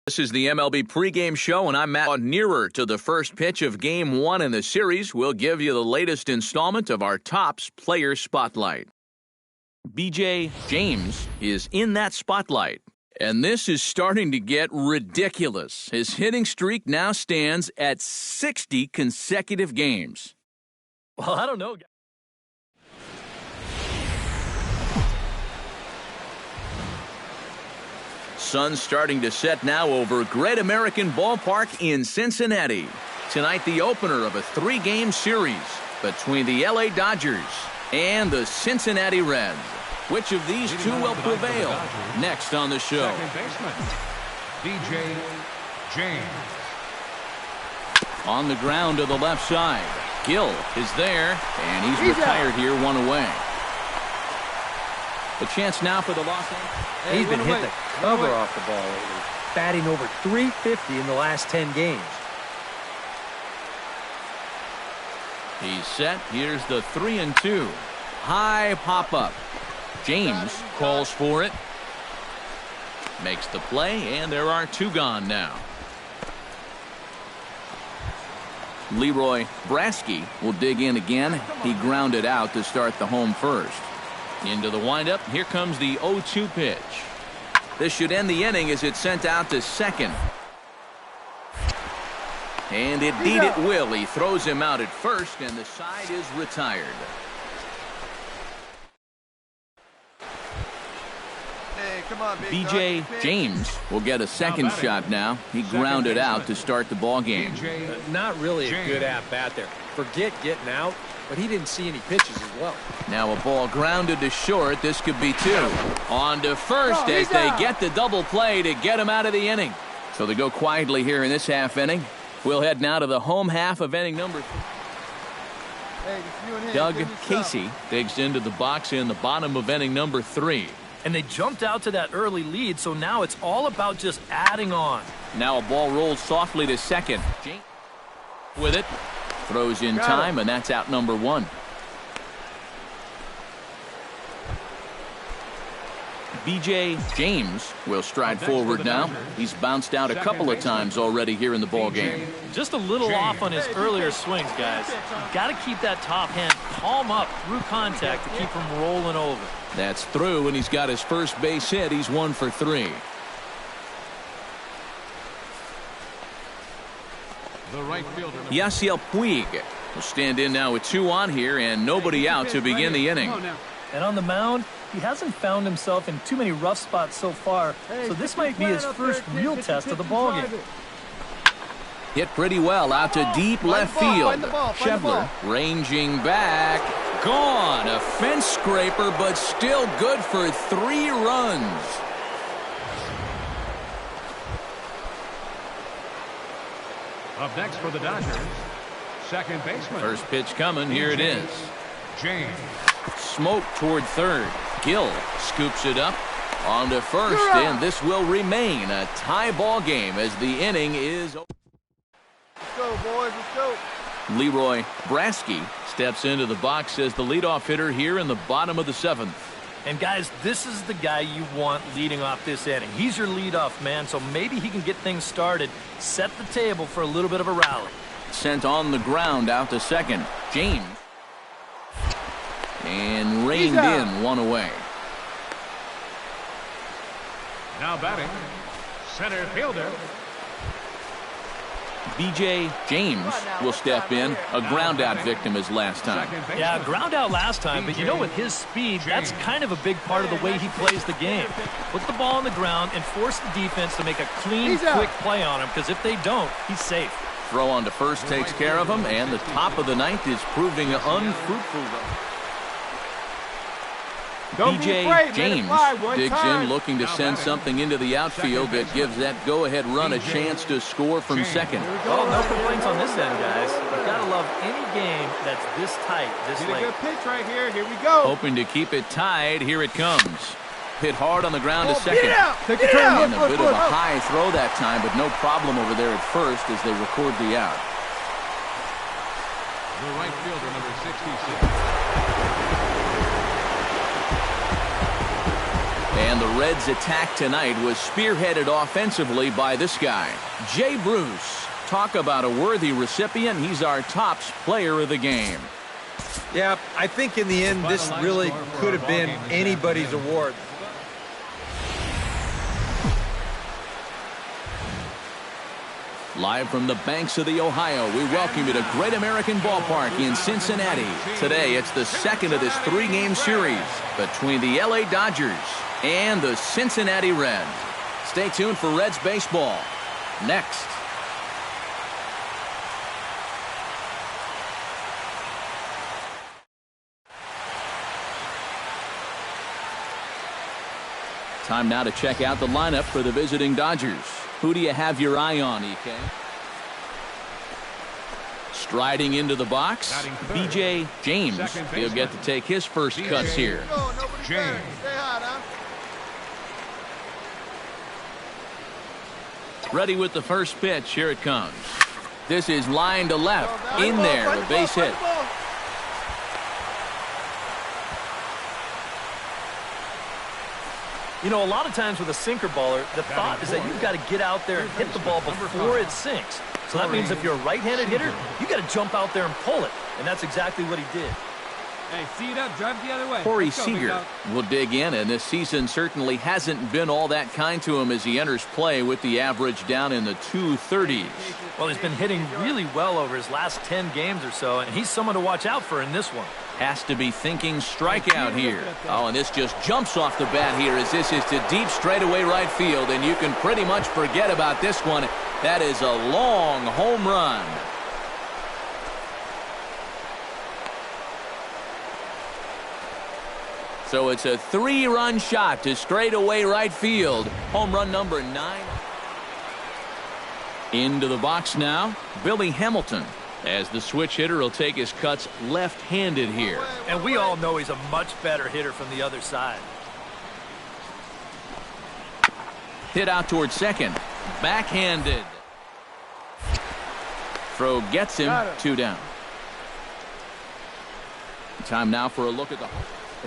This is the MLB pregame show, and I'm Matt. Nearer to the first pitch of Game 1 in the series, we'll give you the latest installment of our Topps Player Spotlight. B.J. James is in that spotlight, and this is starting to get ridiculous. His hitting streak now stands at 60 consecutive games. Well, I don't know. Sun starting to set now over Great American Ballpark in Cincinnati. Tonight, the opener of a 3-game series between the LA Dodgers and the Cincinnati Reds. Which of these two will prevail? Next on the show. Second baseman, B.J. James. On the ground to the left side. Gill is there, and he's retired here, one away. A chance now for the Los Angeles. He's been hitting the cover off the ball lately, batting over .350 in the last 10 games. He's set. Here's the 3-2. High pop-up. James calls for it. Makes the play, and there are 2 gone now. Leroy Brasky will dig in again. He grounded out to start the home first. Into the windup. Here comes the 0-2 pitch. This should end the inning as it's sent out to second. And indeed it will. He throws him out at first, and the side is retired. Hey, come on, B.J. James will get a second shot now. He grounded out to start the ball game. Not really a good at-bat there. Forget getting out, but he didn't see any pitches as well. Now a ball grounded to short. This could be 2. On to first as they get the double play to get him out of the inning. So they go quietly here in this half inning. We'll head now to the home half of inning number 3. Doug Casey digs into the box in the bottom of inning number 3. And they jumped out to that early lead, so now it's all about just adding on. Now a ball rolls softly to second. James with it. Throws in time, and that's out number 1. B.J. James will stride forward now. He's bounced out a couple of times already here in the ball game. Just a little off on his earlier swings, guys. You've got to keep that top hand palm up through contact to keep him rolling over. That's through, and he's got his first base hit. He's 1 for 3. The right fielder. Yasiel Puig will stand in now with 2 on here and nobody out to begin the inning. And on the mound, he hasn't found himself in too many rough spots so far, so this might be his first real test of the ballgame. Hit pretty well out to deep left field. Schebler ranging back. Gone. A fence scraper, but still good for 3 runs. Up next for the Dodgers, second baseman. First pitch coming. Here it is. James. Smoke toward third. Gill scoops it up on to first, and this will remain a tie ball game as the inning is over. Let's go, boys. Let's go. Leroy Brasky steps into the box as the leadoff hitter here in the bottom of the 7th. And guys, this is the guy you want leading off this inning. He's your leadoff man, so maybe he can get things started, set the table for a little bit of a rally. Sent on the ground out to second. James. And reined in, 1 away. Now batting, center fielder. B.J. James will step in. A ground-out victim as last time. Yeah, ground out last time, but you know, with his speed, that's kind of a big part of the way he plays the game. Put the ball on the ground and force the defense to make a clean, quick play on him, because if they don't, he's safe. Throw on to first takes care of him, and the top of the 9th is proving unfruitful. B.J. James digs in, looking to send something into the outfield that gives that go-ahead run a chance to score from second. Oh, no complaints on this end, guys. You've got to love any game that's this tight, this late. Good pitch right here. Here we go. Hoping to keep it tied. Here it comes. Hit hard on the ground to second. Take a turn. And a bit of a high throw that time, but no problem over there at first as they record the out. The right fielder, number 66. And the Reds' attack tonight was spearheaded offensively by this guy, Jay Bruce. Talk about a worthy recipient. He's our tops player of the game. Yeah, I think in the end, this really could have been anybody's award. Live from the banks of the Ohio, we welcome you to Great American Ballpark in Cincinnati. Today, it's the second of this three-game series between the LA Dodgers and the Cincinnati Reds. Stay tuned for Reds baseball next. Time now to check out the lineup for the visiting Dodgers. Who do you have your eye on, EK? Striding into the box, B.J. James. He'll get to take his first cuts here. James. Ready with the first pitch. Here it comes. This is line to left. In there, the base hit. You know, a lot of times with a sinker baller, the thought is that you've got to get out there and hit the ball before it sinks. So that means if you're a right-handed hitter, you got to jump out there and pull it. And that's exactly what he did. Hey, see it up, drive the other way. Corey Seager will dig in, and this season certainly hasn't been all that kind to him as he enters play with the average down in the 230s. Well, he's been hitting really well over his last 10 games or so, and he's someone to watch out for in this one. Has to be thinking strikeout here. Oh, and this just jumps off the bat here as this is to deep straightaway right field, and you can pretty much forget about this one. That is a long home run. So it's a 3-run shot to straightaway right field. Home run number 9. Into the box now, Billy Hamilton. As the switch hitter will take his cuts left-handed here. And we all know he's a much better hitter from the other side. Hit out towards second. Backhanded. Throw gets him. 2 down. Time now for a look at the...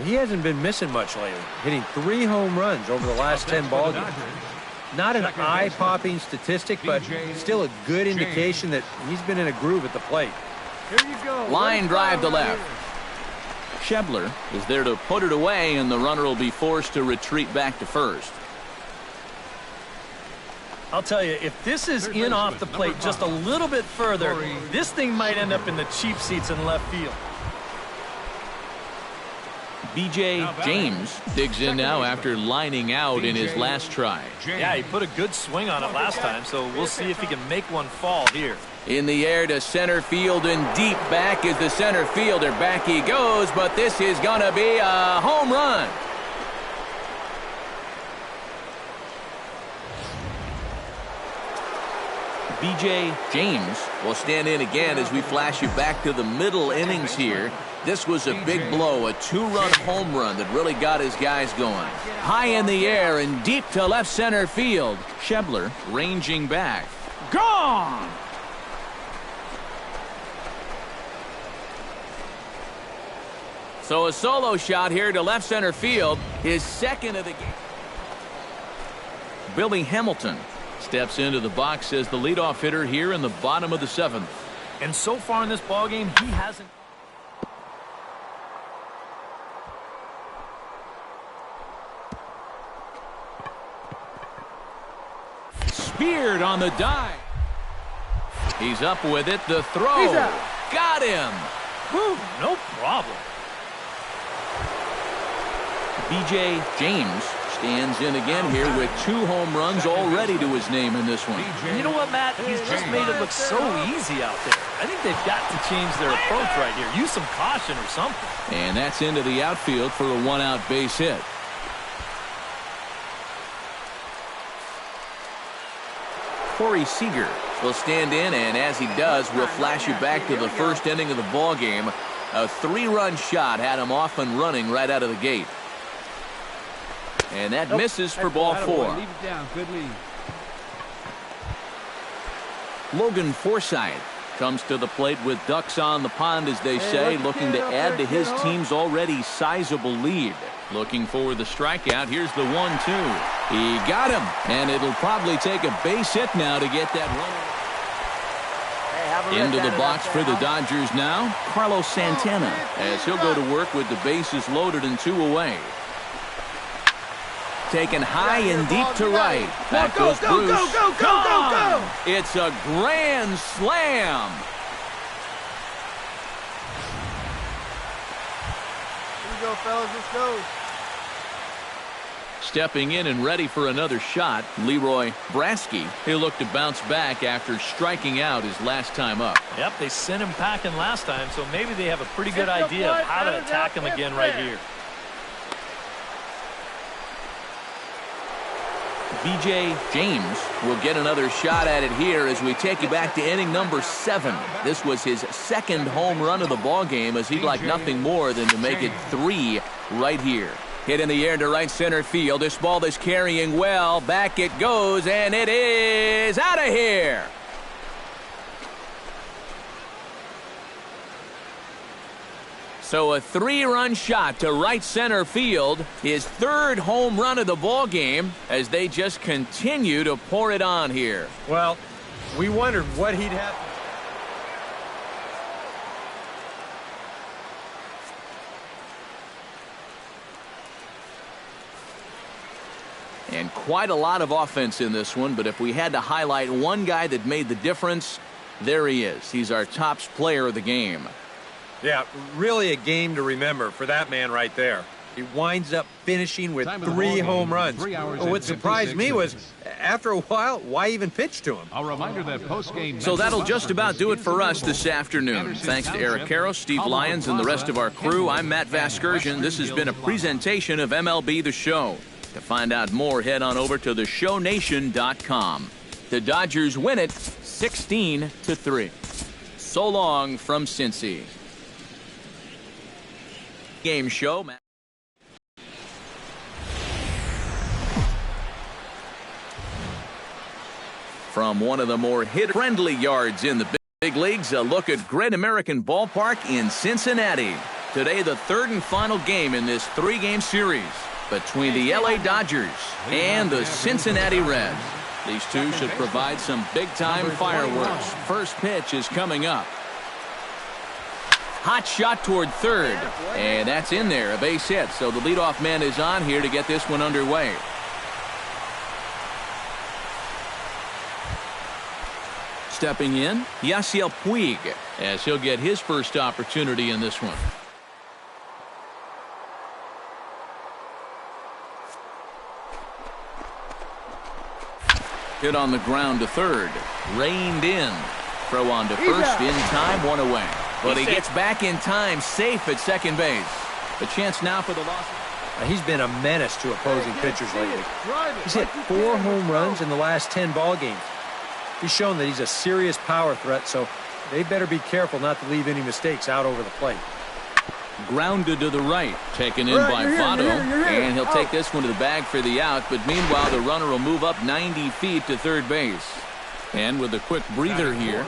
He hasn't been missing much lately, hitting 3 home runs over the last 10 ball games. Not an eye-popping statistic, but still a good indication that he's been in a groove at the plate. Here you go. Line drive to left. Schebler is there to put it away, and the runner will be forced to retreat back to first. I'll tell you, if this is in off the plate just a little bit further, this thing might end up in the cheap seats in left field. B.J. James digs in now after lining out in his last try. Yeah, he put a good swing on it last time, so we'll see if he can make one fall here. In the air to center field and deep back is the center fielder. Back he goes, but this is going to be a home run. B.J. James will stand in again as we flash you back to the middle innings here. This was a big blow, a 2-run home run that really got his guys going. High in the air and deep to left center field. Schebler ranging back. Gone! So a solo shot here to left center field, his second of the game. Billy Hamilton steps into the box as the leadoff hitter here in the bottom of the 7th. And so far in this ballgame, he hasn't. Speared on the dive. He's up with it. The throw. Got him. Whew, no problem. B.J. James stands in again here with 2 home runs already to his name in this one. And you know what, Matt? He's just made it look so easy out there. I think they've got to change their approach right here. Use some caution or something. And that's into the outfield for a 1-out base hit. Corey Seager will stand in, and as he does, we'll flash you back to the first inning of the ball game. A 3-run shot had him off and running right out of the gate. And that misses for ball 4. Leave it down. Good lead. Logan Forsythe comes to the plate with ducks on the pond, as they say, looking to add to his team's already sizable lead. Looking for the strikeout. Here's the 1-2. He got him, and it'll probably take a base hit now to get that runner into the box for the Dodgers now. Carlos Santana, as he'll go to work with the bases loaded and 2 away. Taken high and deep to right. Back goes Bruce. Go! It's a grand slam. Here we go, fellas. Let's go. Stepping in and ready for another shot, Leroy Brasky. He'll look to bounce back after striking out his last time up. Yep, they sent him packing last time, so maybe they have a pretty good idea of how to attack him again right here. B.J. James will get another shot at it here as we take you back to inning number 7. This was his second home run of the ball game, as he'd like nothing more than to make it 3 right here. Hit in the air to right center field. This ball is carrying well. Back it goes, and it is out of here. So a 3-run shot to right center field, his 3rd home run of the ball game, as they just continue to pour it on here. Well, we wondered what he'd have. And quite a lot of offense in this one, but if we had to highlight one guy that made the difference, there he is. He's our top player of the game. Yeah, really a game to remember for that man right there. He winds up finishing with 3 home runs. What surprised me was, after a while, why even pitch to him? A reminder that post-game. So that'll just about do it for us this afternoon. Thanks to Eric Karros, Steve Lyons, and the rest of our crew. I'm Matt Vasgersian. This has been a presentation of MLB The Show. To find out more, head on over to theshownation.com. The Dodgers win it 16-3. So long from Cincy. Game show. From one of the more hit-friendly yards in the big leagues, a look at Great American Ballpark in Cincinnati. Today, the 3rd and final game in this 3-game series between the LA Dodgers and the Cincinnati Reds. These two should provide some big-time fireworks. First pitch is coming up. Hot shot toward third, and that's in there, a base hit. So the leadoff man is on here to get this one underway. Stepping in, Yasiel Puig, as he'll get his first opportunity in this one. Hit on the ground to third. Reined in. Throw on to first. In time, 1 away. But he gets back in time, safe at second base. The chance now for the loss. He's been a menace to opposing pitchers lately. He's hit 4 home runs in the last 10 ball games. He's shown that he's a serious power threat, so they better be careful not to leave any mistakes out over the plate. Grounded to the right, taken in by Votto, and he'll take this one to the bag for the out, but meanwhile the runner will move up 90 feet to third base. And with a quick breather here,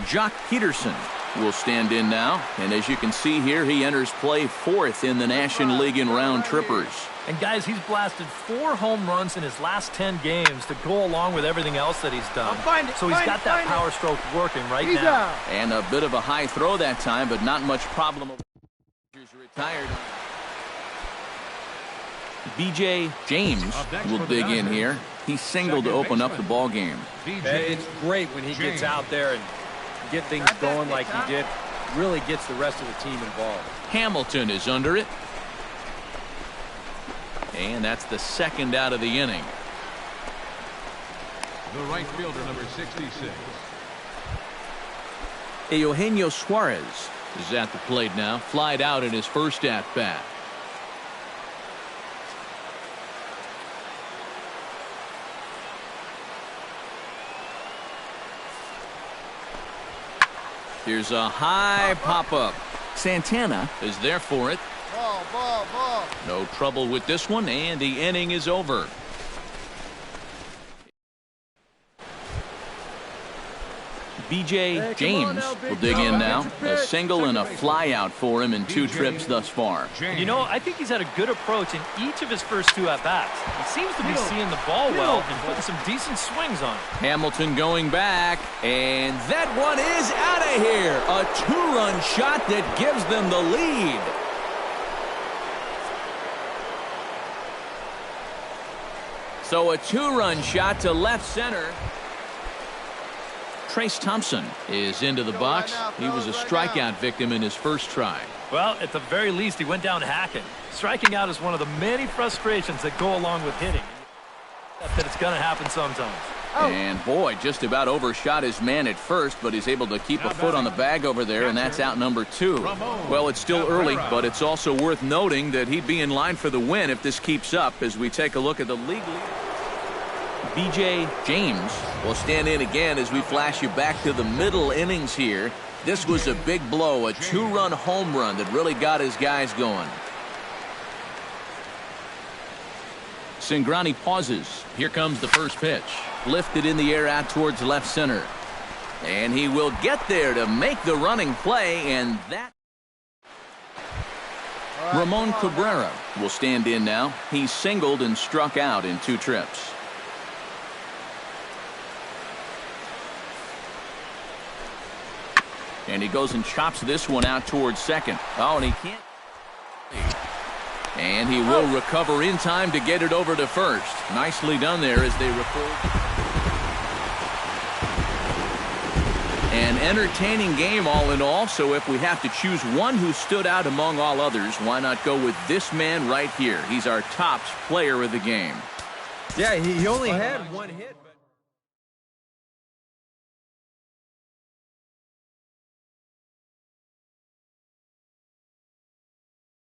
Jock Peterson will stand in now, and as you can see here, he enters play 4th in the National League in round trippers. And guys, he's blasted 4 home runs in his last 10 games to go along with everything else that he's done. So he's got that power stroke working right now. And a bit of a high throw that time, but not much problem. Retired. B.J. James will dig in here. He singled to open up the ball game. It's great when he gets out there and get things going like he did. Really gets the rest of the team involved. Hamilton is under it. And that's the second out of the inning. The right fielder, number 66. Eugenio Suarez is at the plate now. Flied out in his first at-bat. Here's a high pop-up. Santana is there for it. Ball. No trouble with this one, and the inning is over. BJ James will dig in now. A single and a fly out for him in 2 trips thus far. You know, I think he's had a good approach in each of his first 2 at-bats. He seems to be seeing the ball well and putting some decent swings on it. Hamilton going back, and that one is out of here. A 2-run shot that gives them the lead. So a 2-run shot to left center. Trace Thompson is into the box. He was a strikeout victim in his first try. Well, at the very least, he went down hacking. Striking out is one of the many frustrations that go along with hitting. That it's going to happen sometimes. And boy, just about overshot his man at first, but he's able to keep a foot on the bag over there, and that's out number 2. Well, it's still early, but it's also worth noting that he'd be in line for the win if this keeps up as we take a look at the league leader. BJ James will stand in again as we flash you back to the middle innings here. This was a big blow, a 2-run home run that really got his guys going. Cingrani pauses. Here comes the first pitch. Lifted in the air out towards left center. And he will get there to make the running play, and that... Ramon Cabrera will stand in now. He's singled and struck out in 2 trips. And he goes and chops this one out towards second. Oh, and he can't. And he will recover in time to get it over to first. Nicely done there as they record. An entertaining game all in all, so if we have to choose one who stood out among all others, why not go with this man right here? He's our top player of the game. Yeah, he only had 1 hit.